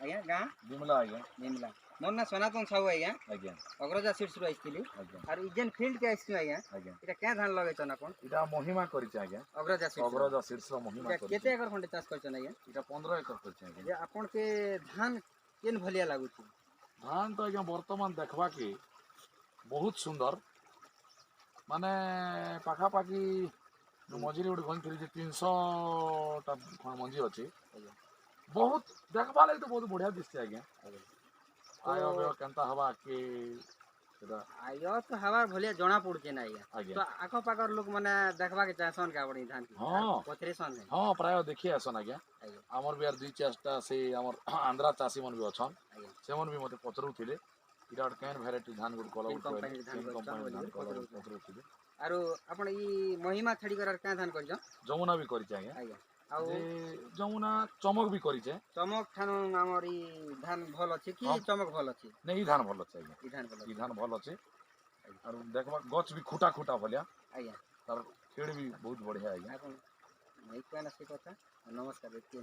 आज्ञा गाँ बिमला आज्ञा निमला मोर ना सनातन साहू आज्ञा आज्ञा अग्रजा सीट्स रु आइसथिली आज्ञा आर इजेन फील्ड के आइसथिल आज्ञा आज्ञा इटा क्या धान लगैछन आपण इटा महिमा करिছে आज्ञा अग्रजा सीट्स अग्रजा शीर्ष महिमा इटा केते एकर खंडे चाष करछन आज्ञा इटा 15 एकर करिছে आज्ञा जे आपण के धान केन भलिया लागुछि धान तो आज्ञा वर्तमान देखबा के बहुत सुंदर माने पाखा पाखी मझिरे गोटे गणित जे 300 टा मंजी अछि बहुत देखबा लागि तो बहुत बढ़िया दिसছে आज्ञा आय व्यय केनता हवा के सेटा आयो तो हवा भलिया जणा पड़ुछि ना आज्ञा आज्ञा तो आखो पाकर लोग माने देखबा के चाहसन का बड़ी धान की हाँ पथरेसन है हाँ प्राय देखि आसन आज्ञा आज्ञा आमर भी यार दुई चारटा से आमर आंध्रा चाषी मन भी अछन आज्ञा से मन भी मते पचरुथिले इटा कैन वैरायटी धान गुड कलर तीन कंपनी धान कंपनी धान कलर करछन पचरुथिले आरो आपण ई महिमा छाड़ी कर क्या धान करछन जमुना भी करिছে आज्ञा आज्ञा आउ जे जमुना चमक भी करिছে चमक ठान हमर ई धान भल अछि कि हाँ। चमक भल अछि नहीं धान भल अछि आज्ञा ई धान भल ई धान भल अछि और देखबा गछ भी खुटा खुटा भलिया आज्ञा तार खेड़ भी बहुत बढ़िया आज्ञा आपण नहीं कहना से कथा नमस्कार व्यक्ति